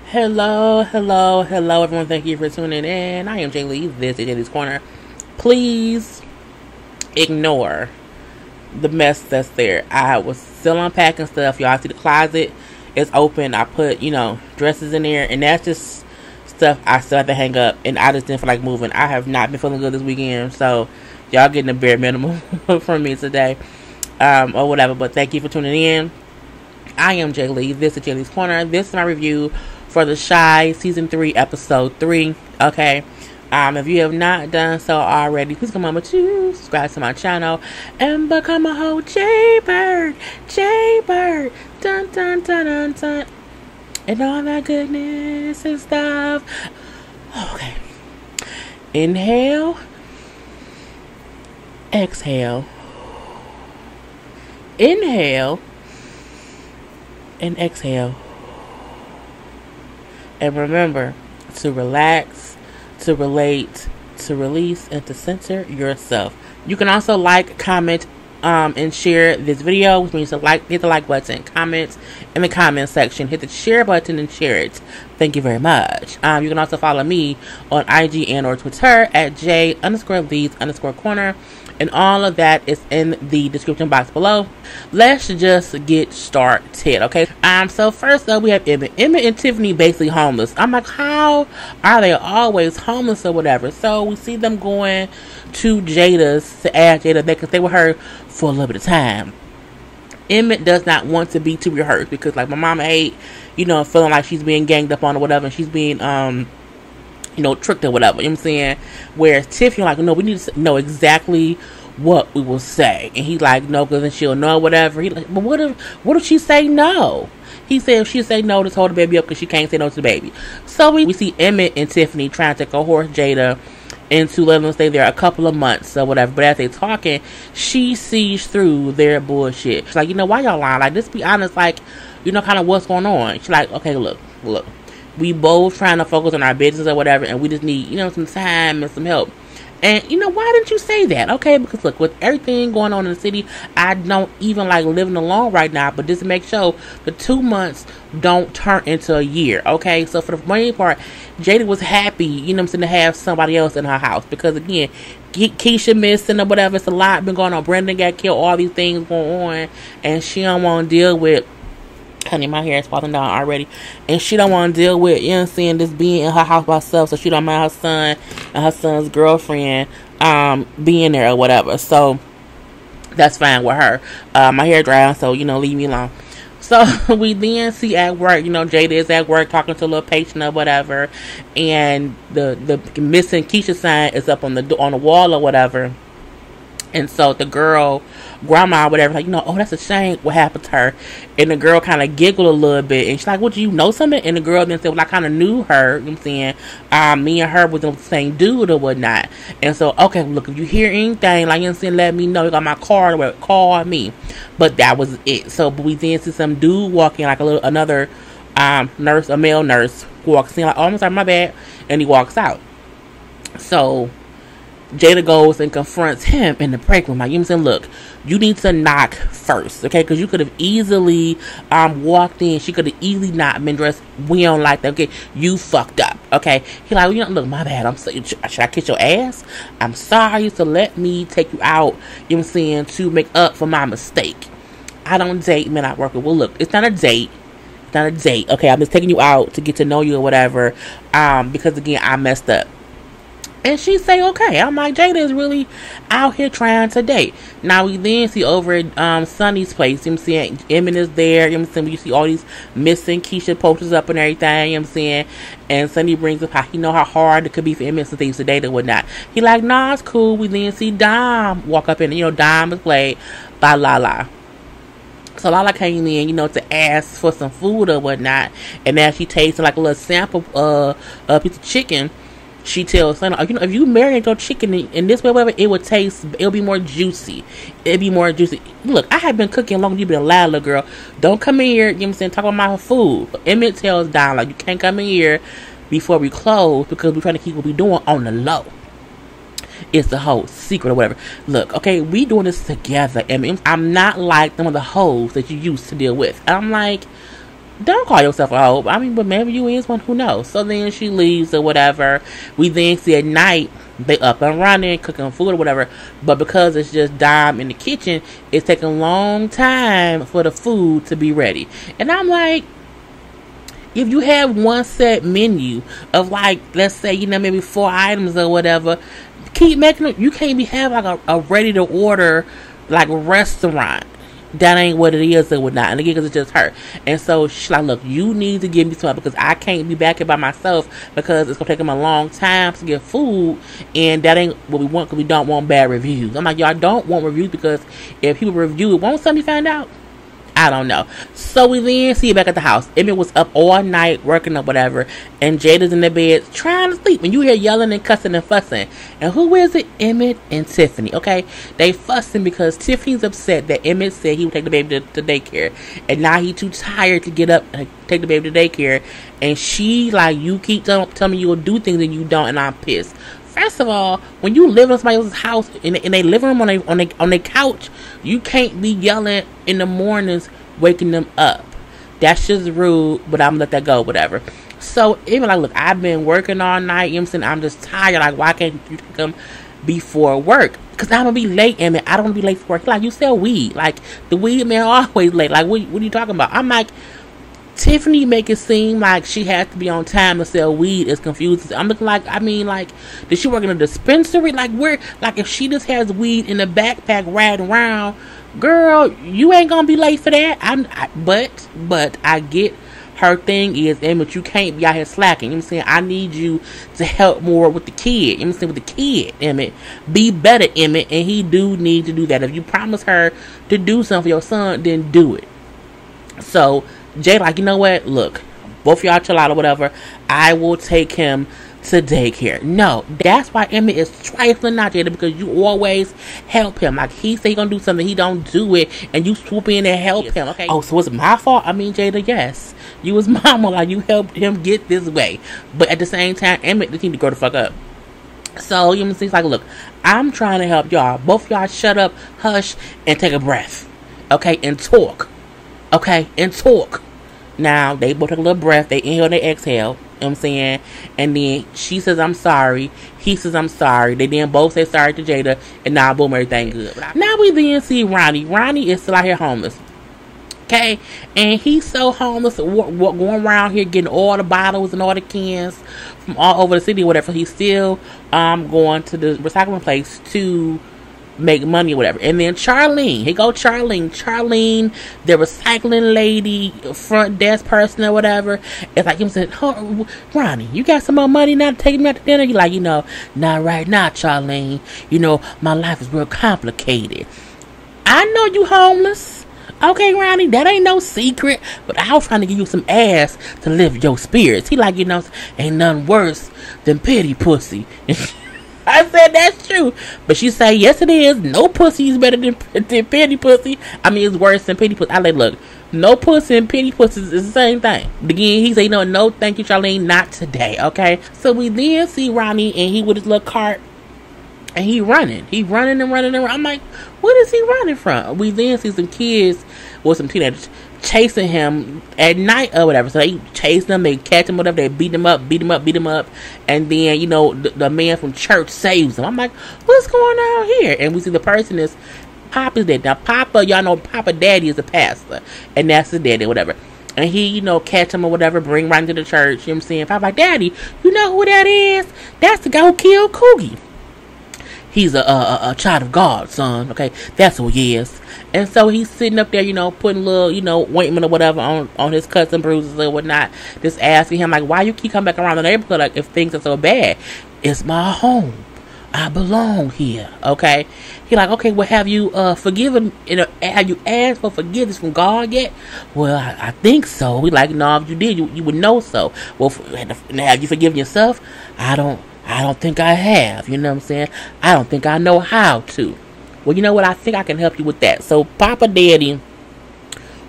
Hello, everyone. Thank you for tuning in. I am Lee. This is JLeesCorner. Please ignore the mess that's there. I was still unpacking stuff. Y'all see the closet is open. I put, dresses in there, and that's just stuff I still have to hang up, and I just didn't feel like moving. I have not been feeling good this weekend, so y'all getting the bare minimum from me today, or whatever. But thank you for tuning in. I am Lee. This is JLeesCorner. This is my review for The Chi Season 3, Episode 3. Okay. If you have not done so already, please come on with you, subscribe to my channel, and become a whole JayBird, dun dun dun dun dun, and all that goodness and stuff. Okay. Inhale. Exhale. Inhale. And exhale. And remember to relax, to relate, to release, and to center yourself. You can also like, comment, and share this video, which means to hit the like button, comment in the comment section, hit the share button, and share it. Thank you very much. You can also follow me on IG and or Twitter at J_Lees_Corner. And all of that is in the description box below. Let's just get started, okay? So first up, we have Emmett. Emmett and Tiffany basically homeless. I'm like, how are they always homeless or whatever? So we see them going to Jada's to ask Jada they can stay with her for a little bit of time. Emmett does not want to be too rehearsed because, like, my mama hate, feeling like she's being ganged up on or whatever, and she's being, tricked or whatever, you know what I'm saying? Whereas Tiffany like, no, we need to know exactly what we will say. And he like, no, because then she'll know whatever. He like, but what if she say no? He said if she say no, just hold the baby up because she can't say no to the baby. So we see Emmett and Tiffany trying to coerce Jada into letting them stay there a couple of months or whatever. But as they talking, she sees through their bullshit. She's like, why y'all lying? Like, let's be honest, like, kind of what's going on. She's like, okay, look. We both trying to focus on our business or whatever, and we just need, some time and some help. And, why didn't you say that? Okay, because look, with everything going on in the city, I don't even like living alone right now, but just to make sure the 2 months don't turn into a year, okay? So for the main part, Jada was happy, to have somebody else in her house, because again, Keisha missing or whatever, it's a lot been going on. Brendan got killed, all these things going on, and she don't want to deal with, honey, my hair is falling down already. And she don't want to deal with, just being in her house by herself. So she don't mind her son and her son's girlfriend being there or whatever. So that's fine with her. My hair dry, so, leave me alone. So we then see at work, Jada is at work talking to a little patient or whatever. And the missing Keisha sign is up on the wall or whatever. And so the girl, grandma, whatever, like, oh, that's a shame what happened to her. And the girl kind of giggled a little bit. And she's like, well, do you know something? And the girl then said, well, I kind of knew her. You know what I'm saying? Me and her was the same dude or whatnot. And so, okay, look, if you hear anything, like, let me know. You got my card or whatever, call me. But that was it. So we then see some dude walking, like another nurse, a male nurse, walks in, like, oh, I'm sorry, my bad. And he walks out. So Jada goes and confronts him in the break room. Like, look, you need to knock first, okay? Because you could have easily walked in. She could have easily not been dressed. We don't like that, okay? You fucked up, okay? He like, look, my bad. I'm sorry. Should I kiss your ass? I'm sorry. So let me take you out, to make up for my mistake. I don't date men I work with. Well, look, it's not a date. It's not a date, okay? I'm just taking you out to get to know you or whatever, because, again, I messed up. And she say, okay. I'm like, Jada is really out here trying to date. Now, we then see over at Sunny's place, Emmett is there, we see all these missing Keisha posters up and everything, and Sunny brings up how hard it could be for Emmett and things to date and whatnot. He like, nah, it's cool. We then see Dom walk up in, Dom is played by Lala. So Lala came in, to ask for some food or whatnot, and as she tasted like a little sample a piece of chicken, she tells Sonny, if you marinate your chicken in this way, whatever, it'll be more juicy. It'll be more juicy. Look, I have been cooking longer than you've been alive, little girl. Don't come in here, talk about my food. Emmett tells Don, like, you can't come in here before we close because we're trying to keep what we're doing on the low. It's the whole secret or whatever. Look, okay, we doing this together. I'm not like some of the hoes that you used to deal with. I'm like, Don't call yourself a hoe. I mean, but maybe you is one. Who knows? So then she leaves or whatever. We then see at night they up and running, cooking food or whatever. But because it's just Dime in the kitchen, it's taking a long time for the food to be ready. And I'm like, if you have one set menu of like, let's say, you know, maybe 4 items or whatever, keep making it. You can't be having like a ready to order like restaurant. That ain't what it is or whatnot. And again, because it's just her. And so she's like, look, you need to give me some, because I can't be back here by myself, because it's going to take them a long time to get food. And that ain't what we want, because we don't want bad reviews. I'm like, y'all don't want reviews, because if people review it, won't somebody find out? I don't know. So we then see it back at the house. Emmett was up all night working or whatever, and Jada's in the bed trying to sleep. And you hear yelling and cussing and fussing. And who is it? Emmett and Tiffany. Okay, they fussing because Tiffany's upset that Emmett said he would take the baby to daycare, and now he's too tired to get up and take the baby to daycare. And she like, you keep telling me you will do things and you don't, and I'm pissed. First of all, when you live in somebody else's house in their living room on their couch, you can't be yelling in the mornings, waking them up. That's just rude, but I'm gonna let that go, whatever. So even like, look, I've been working all night, you know what I'm saying? I'm just tired. Like, why can't you come before work? Because I'm gonna be late, and I don't want to be late for work. Like, you sell weed. Like, the weed man always late. Like, what are you talking about? I'm like, Tiffany make it seem like she has to be on time to sell weed is confusing. I'm looking like, I mean, like, did she work in a dispensary? Like, where, like, if she just has weed in a backpack riding around, girl, you ain't gonna be late for that. But I get her thing is, Emmett, you can't be out here slacking. You know what I'm saying? I need you to help more with the kid. You know what I'm saying? With the kid, Emmett. Be better, Emmett. And he do need to do that. If you promise her to do something for your son, then do it. So Jay like, you know what? Look, both y'all chill out or whatever. I will take him to daycare. No, that's why Emmett is trifling out there, because you always help him. Like, he say he gonna do something, he don't do it, and you swoop in and help him. Okay. Oh, so was it my fault? I mean, Jada, yes, you was mama. Like, you helped him get this way, but at the same time, Emmett just need to grow the fuck up. So you know, he's like, look, I'm trying to help y'all. Both y'all shut up, hush, and take a breath. Okay, and talk. Okay, and talk. Now, they both take a little breath. They inhale, they exhale. You know what I'm saying? And then she says, I'm sorry. He says, I'm sorry. They then both say sorry to Jada. And now, boom, everything good. Now we then see Ronnie. Ronnie is still out here homeless. Okay? And he's so homeless, going around here getting all the bottles and all the cans from all over the city or whatever. He's still going to the recycling place to make money or whatever. And then Charlene, Charlene, the recycling lady, front desk person or whatever, it's like him saying, oh, Ronnie, you got some more money now to take me out to dinner? You like, you know, not right now, Charlene. You know, my life is real complicated. I know you homeless. Okay, Ronnie, that ain't no secret, but I was trying to give you some ass to lift your spirits. He like, you know, ain't nothing worse than pity pussy. I said, that's true. But she say, yes, it is. No pussy is better than pity pussy. I mean, it's worse than pity pussy. I like, look, no pussy and pity pussy is the same thing. But again, he say, no, thank you, Charlene, not today, okay? So we then see Ronnie, and he with his little cart, and he running. He running and running and running. I'm like, what is he running from? We then see some kids, or some teenagers, chasing him at night or whatever. So they chase them, they catch him, whatever, they beat him up, and then, you know, the man from church saves him. I'm like, what's going on here? And we see the person is Papa's dad. Now, Papa, y'all know Papa Daddy is a pastor, and that's his daddy, whatever. And he, you know, catch him or whatever, bring right into the church. You know what I'm saying? Papa like, Daddy, you know who that is? That's the guy who killed Coogie. He's a child of God, son. Okay, that's who he is. And so he's sitting up there, you know, putting little, you know, ointment or whatever on his cuts and bruises or whatnot. Just asking him, like, why you keep coming back around the neighborhood, like, if things are so bad? It's my home. I belong here. Okay. He like, okay, well, have you forgiven? You know, have you asked for forgiveness from God yet? Well, I think so. We like, no, if you did, you would know so. Well, have you forgiven yourself? I don't think I have. You know what I'm saying? I don't think I know how to. Well, you know what? I think I can help you with that. So Papa Daddy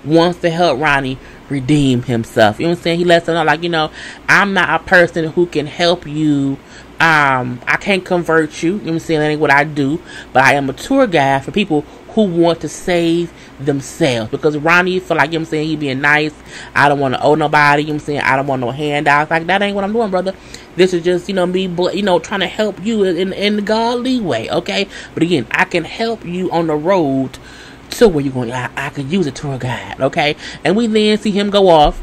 wants to help Ronnie redeem himself. You know what I'm saying? He lets him know, like, you know, I'm not a person who can help you. I can't convert you. You know what I'm saying? That ain't what I do. But I am a tour guide for people who want to save themselves. Because Ronnie feel like, you know what I'm saying, he being nice. I don't want to owe nobody, you know what I'm saying, I don't want no handouts. Like, that ain't what I'm doing, brother. This is just, you know, me, you know, trying to help you in the godly way, okay? But again, I can help you on the road to where you're going. I could use a tour guide, okay? And we then see him go off,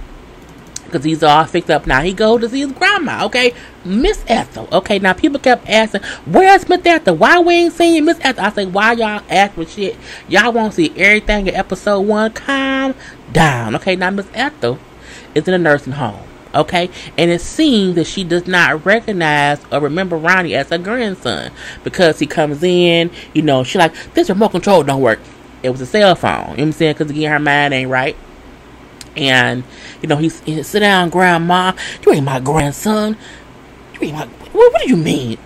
because he's all fixed up now. He go to see his grandma, okay? Miss Ethel, okay? Now, people kept asking, where's Miss Ethel? Why we ain't seeing Miss Ethel? I say, why y'all ask for shit? Y'all want to see everything in episode 1? Calm down, okay? Now, Miss Ethel is in a nursing home, okay? And it seems that she does not recognize or remember Ronnie as her grandson, because he comes in, you know, she like, this remote control don't work. It was a cell phone, you know what I'm saying? Because again, her mind ain't right. And, you know, he's sit down, Grandma. You ain't my grandson. You ain't my... What do you mean?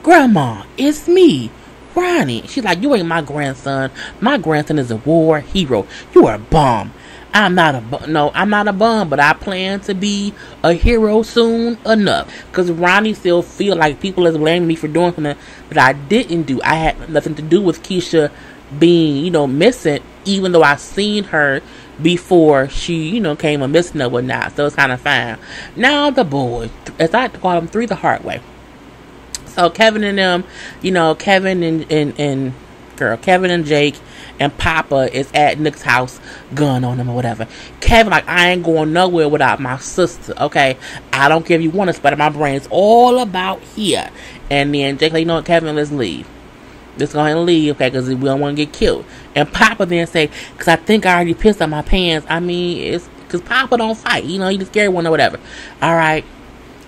Grandma, it's me, Ronnie. She's like, you ain't my grandson. My grandson is a war hero. You are a bum. I'm not a bum. No, I'm not a bum, but I plan to be a hero soon enough. Because Ronnie still feel like people is blaming me for doing something that I didn't do. I had nothing to do with Keisha being, you know, missing, even though I seen her before she, you know, came a missing or whatnot. So it's kind of fine. Now the boys, as I like to call them, 3 the hard way. So Kevin and them, you know, Kevin and Jake and Papa is at Nick's house, gun on him or whatever. Kevin like, I ain't going nowhere without my sister, okay? I don't care if you want to spread my brain. It's all about here. And then Jake like, you know what, Kevin, let's leave. Let's go ahead and leave, okay, because we don't want to get killed. And Papa then say, because I think I already pissed on my pants. I mean, it's because Papa don't fight. You know, he just scary one or whatever. All right,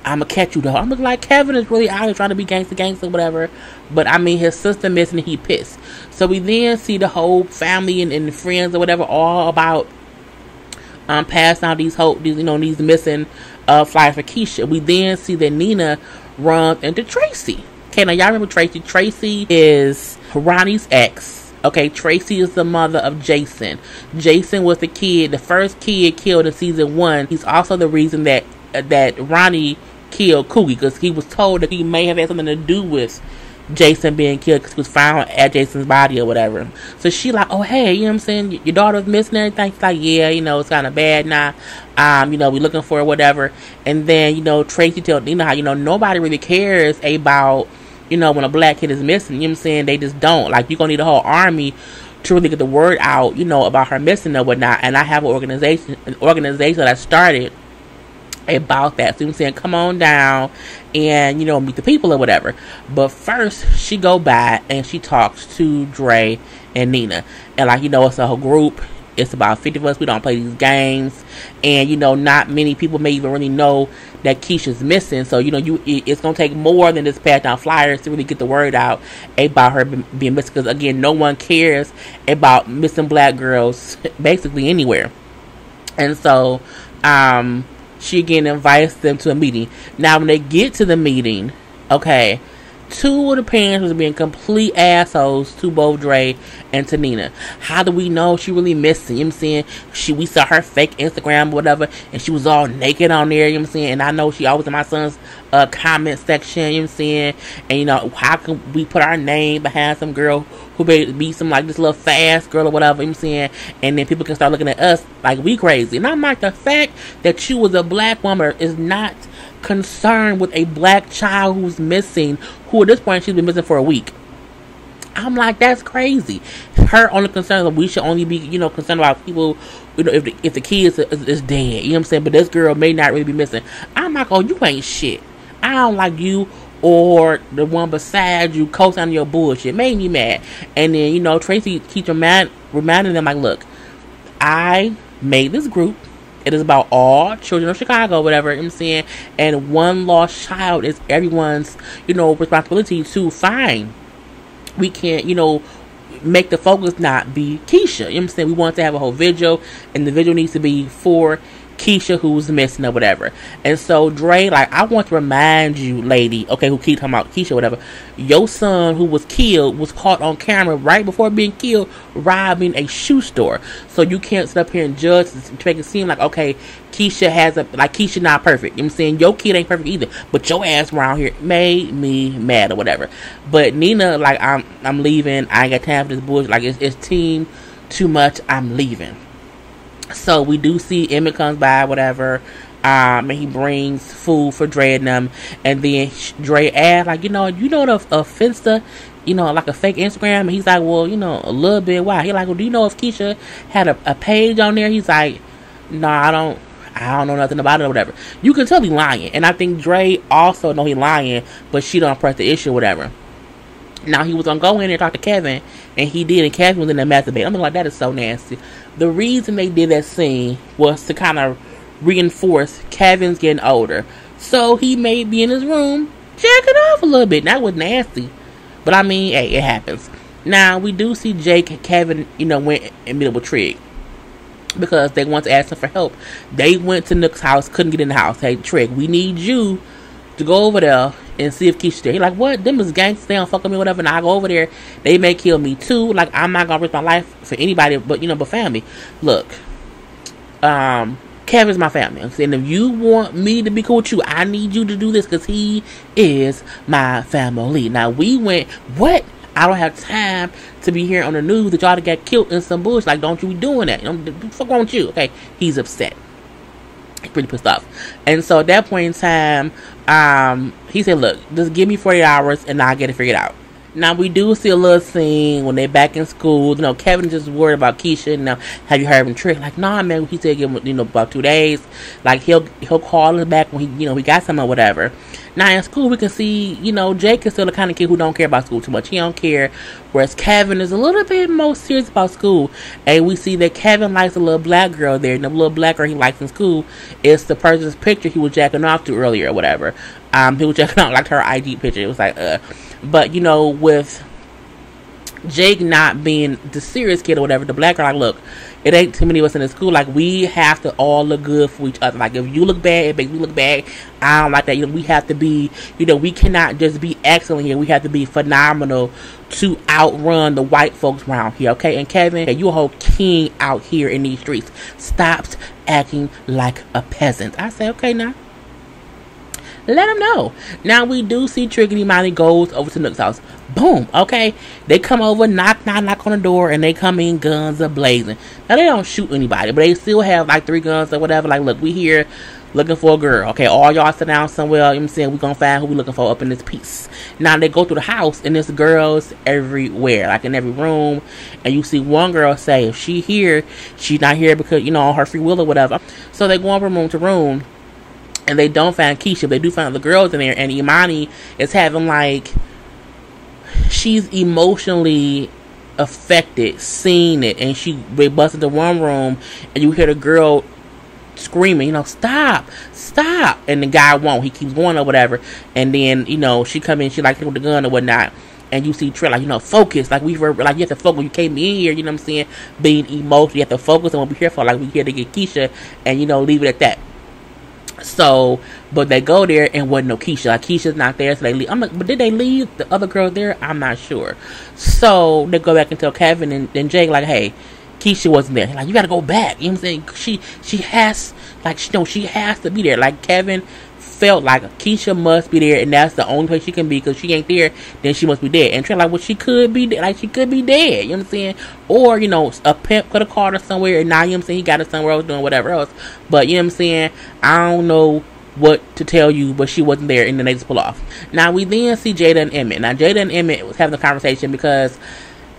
I'm going to catch you, though. I'm looking like Kevin is really out here trying to be gangster, whatever. But, I mean, his sister missing and he pissed. So we then see the whole family and friends or whatever all about passing out these missing flyers for Keisha. We then see that Nina runs into Tracy. Okay, now y'all remember Tracy. Tracy is Ronnie's ex. Okay, Tracy is the mother of Jason. Jason was the first kid killed in season 1. He's also the reason that Ronnie killed Cookie, because he was told that he may have had something to do with Jason being killed because he was found at Jason's body or whatever. So she like, oh hey, you know what I'm saying, your daughter's missing and everything. She's like, yeah, you know, it's kind of bad now. You know, we looking for her, whatever. And then, you know, Tracy tells Nina how, you know, nobody really cares about, you know, when a black kid is missing. You know what I'm saying? They just don't. Like, you're gonna need a whole army to really get the word out, you know, about her missing or whatnot. And I have an organization that I started about that. So I'm saying, come on down and, you know, meet the people or whatever. But first, she go by and she talks to Dre and Nina. And, like, you know, it's a whole group. It's about 50 of us. We don't play these games. And, you know, not many people may even really know that Keisha's missing. So, you know, it's going to take more than just pass down flyers to really get the word out about her being missing. Because, again, no one cares about missing black girls basically anywhere. And so, she again invites them to a meeting. Now, when they get to the meeting, okay, 2 of the parents was being complete assholes to both Dre and to Nina. How do we know she really missing? You know what I'm saying? We saw her fake Instagram or whatever, and she was all naked on there, you know what I'm saying? And I know she always in my son's comment section, you know what I'm saying? And, you know, how can we put our name behind some girl who may be some, like, this little fast girl or whatever, you know what I'm saying? And then people can start looking at us like we crazy. And I'm like, the fact that you was a black woman is not concerned with a black child who's missing, who at this point she's been missing for a week. I'm like, that's crazy. Her only concern is that we should only be, you know, concerned about people, you know, if the kid is dead, you know what I'm saying? But this girl may not really be missing. I'm like, oh, you ain't shit. I don't like you or the one beside you co-signing your bullshit. Made me mad. And then, you know, Tracy keeps reminding them, like, look, I made this group. It is about all children of Chicago, whatever, you know what I'm saying? And one lost child is everyone's, you know, responsibility to find. We can't, you know, make the focus not be Keisha. You know what I'm saying? We want to have a whole vigil, and the vigil needs to be for Keisha who's missing or whatever. And so Dre, like, I want to remind you, lady, okay, who keep talking about Keisha or whatever, your son who was killed was caught on camera right before being killed robbing a shoe store. So you can't sit up here and judge to make it seem like, okay, Keisha Keisha not perfect. You know what I'm saying? Your kid ain't perfect either, but your ass around here made me mad or whatever. But Nina, like, I'm leaving. I ain't got time for this bullshit. Like, it's team too much. I'm leaving. So we do see Emmett comes by, whatever, and he brings food for Dre and them, and then Dre asks, like, you know the Finsta, like a fake Instagram, and he's like, well, a little bit. Why? He like, well, do you know if Keisha had a page on there? He's like, no, I don't know nothing about it or whatever. You can tell he lying, and I think Dre also know he lying, but she don't press the issue or whatever. Now, he was gonna go in there and talk to Kevin, and he did, and Kevin was in there masturbating. I'm like, that is so nasty. The reason they did that scene was to kind of reinforce Kevin's getting older. So he may be in his room jacking off a little bit. That was nasty. But I mean, hey, it happens. Now, we do see Jake and Kevin, went and meet up with Trig, because they want to ask him for help. They went to Nook's house, couldn't get in the house. Hey, Trig, we need you to go over there and see if Keisha's there. He like, what? Them is gangsters, they don't fuck with me, whatever. And I go over there, they may kill me too. Like, I'm not gonna risk my life for anybody but but family. Look, Kevin's my family. I'm saying, if you want me to be cool with you, I need you to do this, because he is my family. Now, we went, what? I don't have time to be here on the news that y'all got killed in some bullshit. Like, don't you be doing that. What the fuck wrong with you? Okay, he's upset. He's pretty pissed off. And so at that point in time, he said, look, just give me 40 hours and I'll get it figured out. Now, we do see a little scene when they're back in school. Kevin just worried about Keisha. Now, have you heard him trick? Like, nah, man. He said give him, about 2 days. Like, he'll call us back when he got something or whatever. Now, in school, we can see, Jake is still the kind of kid who don't care about school too much. He don't care. Whereas Kevin is a little bit more serious about school. And we see that Kevin likes a little black girl there. And the little black girl he likes in school is the person's picture he was jacking off to earlier or whatever. He was jacking off, like, her IG picture. It was like, But, with Jake not being the serious kid or whatever, the black girl, like, look, it ain't too many of us in the school. Like, we have to all look good for each other. Like, if you look bad, it makes me look bad. I don't like that. We have to be, we cannot just be excellent here. We have to be phenomenal to outrun the white folks around here, okay? And Kevin, you a whole king out here in these streets. Stop acting like a peasant. I say, okay, now. Let him know. Now, we do see Trig and Imani goes over to Nook's house. Boom. Okay. They come over, knock on the door, and they come in, guns are blazing. Now, they don't shoot anybody, but they still have, like, 3 guns or whatever. Like, look, we here looking for a girl. Okay, all y'all sit down somewhere. You know what I'm saying? We're going to find who we looking for up in this piece. Now, they go through the house, and there's girls everywhere, like in every room. And you see one girl say, if she here, she's not here because, on her free will or whatever. So they go from room to room. And they don't find Keisha, but they do find the girls in there. And Imani is having, like, she's emotionally affected, seeing it. And they bust into one room, and you hear the girl screaming, stop. And the guy won't. He keeps going or whatever. And then, she come in, she like hit with the gun or whatnot. And you see Trey, like, focus. Like, you have to focus. You came in here, you know what I'm saying? Being emotional. You have to focus on what we're here for. Like, we're here to get Keisha, and, leave it at that. So, but they go there and wasn't no Keisha. Like, Keisha's not there, so they leave. I'm like, but did they leave the other girl there? I'm not sure. So they go back and tell Kevin and Jake, like, hey, Keisha wasn't there. Like, you gotta go back. You know what I'm saying? She has, like, she has to be there. Like, Kevin felt like Keisha must be there, and that's the only place she can be, because she ain't there, then she must be dead. And Trey, like, well, she could be dead. Like, she could be dead. You know what I'm saying? Or, a pimp could have called her somewhere, and now, you know what I'm saying, he got her somewhere else doing whatever else. But, you know what I'm saying, I don't know what to tell you, but she wasn't there, and then they just pull off. Now, we then see Jada and Emmett. Now, Jada and Emmett was having a conversation because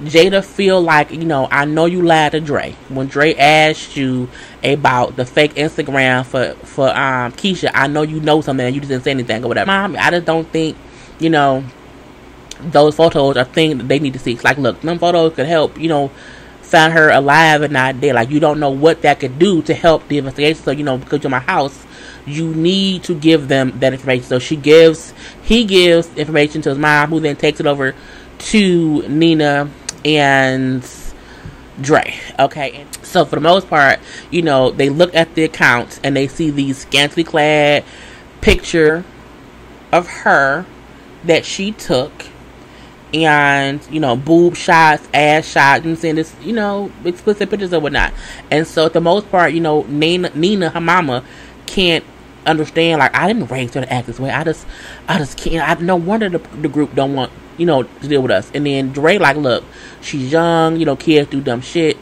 Jada feel like, I know you lied to Dre. When Dre asked you about the fake Instagram for Keisha, I know you know something and you just didn't say anything or whatever. Mom, I just don't think, those photos are things that they need to see. It's like, look, them photos could help, find her alive and not dead. Like, you don't know what that could do to help the investigation. So, because you're in my house, you need to give them that information. So he gives information to his mom, who then takes it over to Nina and Dre. Okay, and so for the most part, you know, they look at the accounts and they see these scantily clad picture of her that she took, and you know, boob shots, ass shots, and saying this, you know, explicit pictures or whatnot. And so at the most part, you know, Nina, her mama, can't understand, like, I didn't raise her to act this way. I just can't. No wonder the group don't want, you know, to deal with us. And then Dre, like, look, she's young, you know, kids do dumb shit.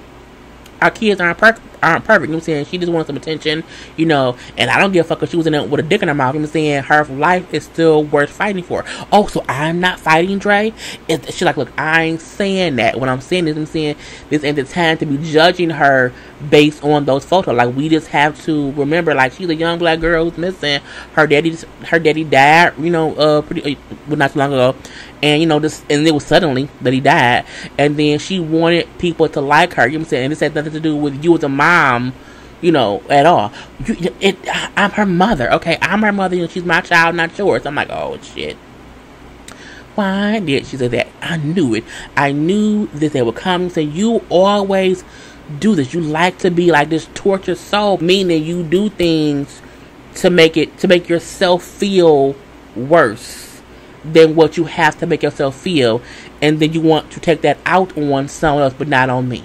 Our kids aren't perfect, you know what I'm saying? She just wants some attention, you know, and I don't give a fuck if she was in there with a dick in her mouth, you know what I'm saying? Her life is still worth fighting for. Oh, so I'm not fighting Dre? She's like, look, I ain't saying that. What I'm saying is, I'm saying this ain't the time to be judging her based on those photos. Like, we just have to remember, like, she's a young black girl who's missing. Her daddy died, you know, not too long ago. And, you know, and it was suddenly that he died. And then she wanted people to like her, you know what I'm saying? And this had nothing to do with you as a mom, you know, at all. I'm her mother, okay? I'm her mother, you know, she's my child, not yours. I'm like, oh, shit. Why did she say that? I knew it. I knew that they would come and say, you always do this. You like to be like this tortured soul, meaning you do things to make yourself feel worse than what you have to make yourself feel, and then you want to take that out on someone else, but not on me.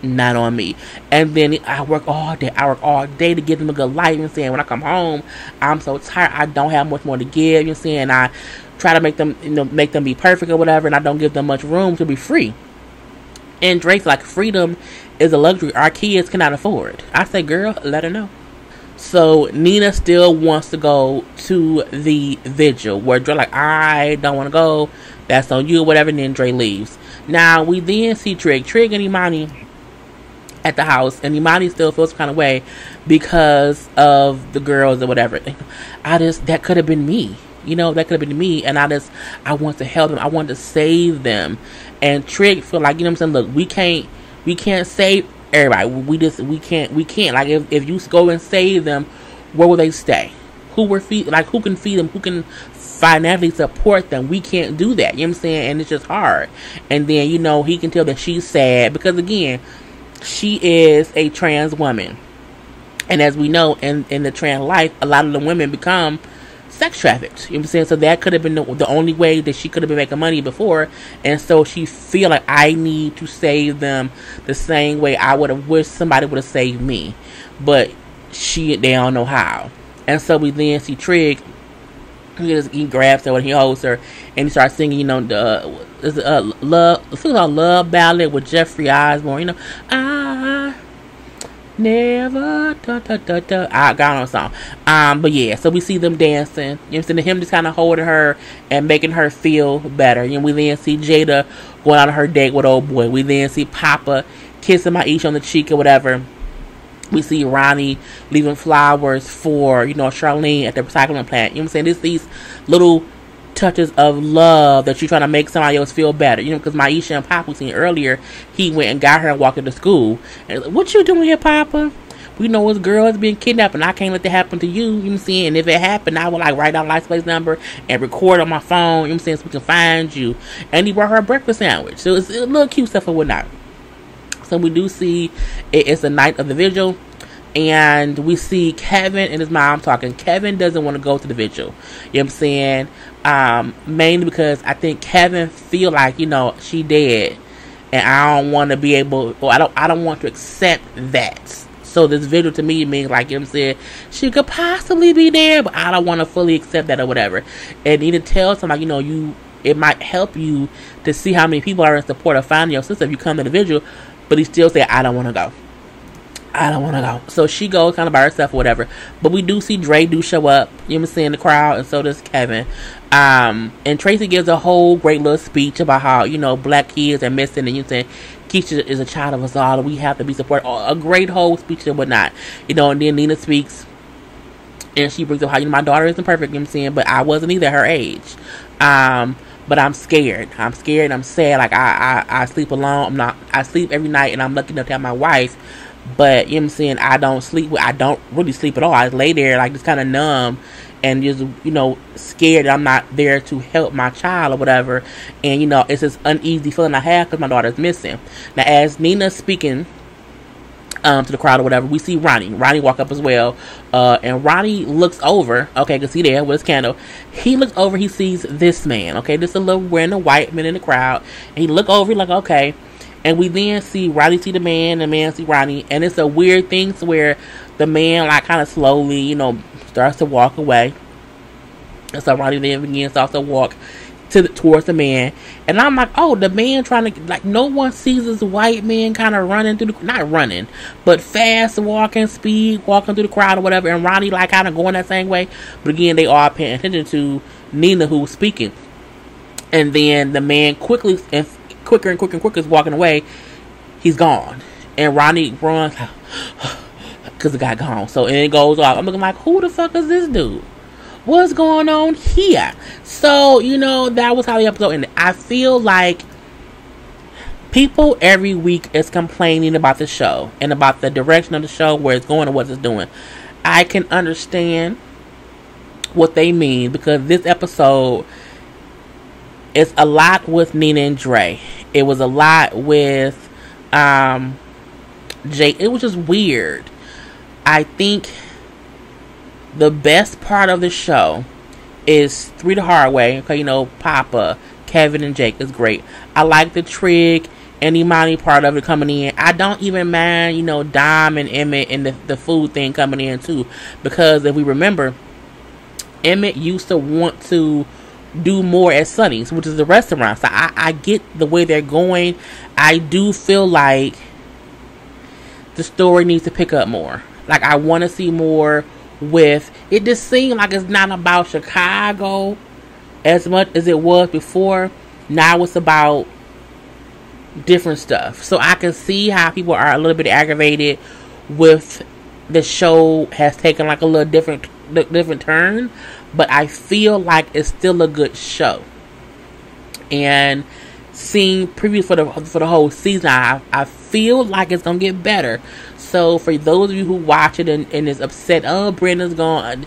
Not on me. And then I work all day to give them a good life, you know what I'm saying? When I come home, I'm so tired, I don't have much more to give, you know what I'm saying? I try to make them, you know, make them be perfect or whatever, and I don't give them much room to be free. And Drake's like, freedom is a luxury our kids cannot afford. I say, girl, let her know. So Nina still wants to go to the vigil, where Dre like, I don't want to go, that's on you or whatever, and then Dre leaves. Now we then see Trig and Imani at the house, and Imani still feels some kind of way because of the girls or whatever. That could have been me, you know, that could have been me, and I want to help them, I want to save them. And Trig feel like, you know what I'm saying, look, we can't save everybody. We can't. Like, if you go and save them, where will they stay? Who can feed them? Who can financially support them? We can't do that. You know what I'm saying? And it's just hard. And then, you know, he can tell that she's sad because, again, she is a trans woman. And as we know, in the trans life, a lot of the women become sex trafficked. You know what I'm saying? So that could have been the only way that she could have been making money before. And so she feel like, I need to save them the same way I would have wished somebody would have saved me. But they don't know how. And so we then see Trig. He grabs her and he holds her and he starts singing, you know, the love ballad with Jeffrey Osborne, you know, I never I got on a song. But yeah, so we see them dancing, you know what I'm saying, him just kind of holding her and making her feel better. You know, we then see Jada going on her date with old boy. We then see Papa kissing Maisha on the cheek or whatever. We see Ronnie leaving flowers for, you know, Charlene at the recycling plant. You know what I'm saying? It's these little touches of love that you're trying to make somebody else feel better. You know, because Maisha and Papa, we seen earlier, he went and got her and walked her to school. And like, what you doing here, Papa? We know this girl is being kidnapped and I can't let that happen to you. You know what I'm saying? And if it happened, I would like write down license plate number and record on my phone. You know what I'm saying? So we can find you. And he brought her a breakfast sandwich. So it's a little cute stuff or whatnot. So we do see it's the night of the vigil, and we see Kevin and his mom talking. Kevin doesn't want to go to the vigil. You know what I'm saying? Mainly because I think Kevin feel like, you know, she dead, and I don't want to be able, or I don't want to accept that. So this vigil to me means, like, you know what I'm saying, she could possibly be there, but I don't want to fully accept that or whatever. And you need to tell somebody, you know, it might help you to see how many people are in support of finding your sister if you come to the vigil. But he still said, I don't want to go. I don't want to go. So she goes kind of by herself or whatever. But we do see Dre show up, you know what I'm saying, in the crowd, and so does Kevin. And Tracy gives a whole great little speech about how, you know, black kids are missing, and you saying Keisha is a child of us all, and we have to be supported. A great whole speech and whatnot. You know, and then Nina speaks, and she brings up how, you know, my daughter isn't perfect, you know what I'm saying, but I wasn't either her age. But I'm scared. I'm sad. Like, I sleep alone. I sleep every night, and I'm lucky enough to have my wife. But, you know what I'm saying, I don't really sleep at all. I lay there, like, just kind of numb and just, you know, scared that I'm not there to help my child or whatever. And, you know, it's this uneasy feeling I have because my daughter's missing. Now, as Nina's speaking to the crowd or whatever, we see Ronnie walk up as well, and Ronnie looks over, okay, because he there with his candle. He looks over, he sees this man, okay, this a little wearing a white man in the crowd, and he look over, he like, okay, and we then see Ronnie see the man see Ronnie, and it's a weird thing to where the man, like, kind of slowly, you know, starts to walk away, and so Ronnie then begins to also walk towards the man, and I'm like, oh, the man trying to, like, no one sees this white man kind of running through the, not running, but fast walking, walking through the crowd or whatever, and Ronnie, like, kind of going that same way, but again, they are paying attention to Nina, who was speaking, and then the man quicker is walking away, he's gone, and Ronnie runs, because the guy gone, so, and it goes off, I'm looking like, who the fuck is this dude? What's going on here? So, you know, that was how the episode ended. I feel like people every week is complaining about the show and about the direction of the show, where it's going and what it's doing. I can understand what they mean, because this episode is a lot with Nina and Dre. It was a lot with Jay. It was just weird. I think the best part of the show is Three the Hard Way. Okay, you know, Papa, Kevin, and Jake is great. I like the Trig and Imani part of it coming in. I don't even mind, you know, Dom and Emmett and the food thing coming in too. Because if we remember, Emmett used to want to do more at Sonny's, which is the restaurant. So I get the way they're going. I do feel like the story needs to pick up more. Like, I want to see more with it. Just seemed like it's not about Chicago as much as it was before. Now it's about different stuff. So I can see how people are a little bit aggravated with the show has taken like a little different turn, but I feel like it's still a good show. And seeing previews for the whole season, I feel like it's gonna get better. So for those of you who watch it and is upset, oh, Brenda's gone,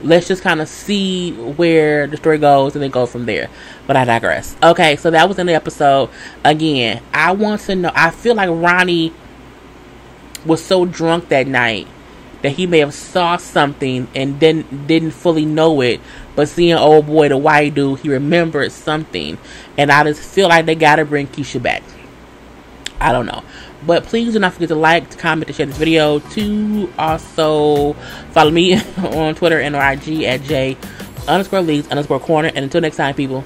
let's just kind of see where the story goes and then go from there. But I digress. Okay, so that was in the episode. Again, I want to know, I feel like Ronnie was so drunk that night that he may have saw something and didn't fully know it, but seeing old boy, the white dude, he remembered something. And I just feel like they gotta bring Keisha back. I don't know. But please do not forget to like, to comment, to share this video. To also follow me on Twitter and or IG at J_Lees_Corner. And until next time, people.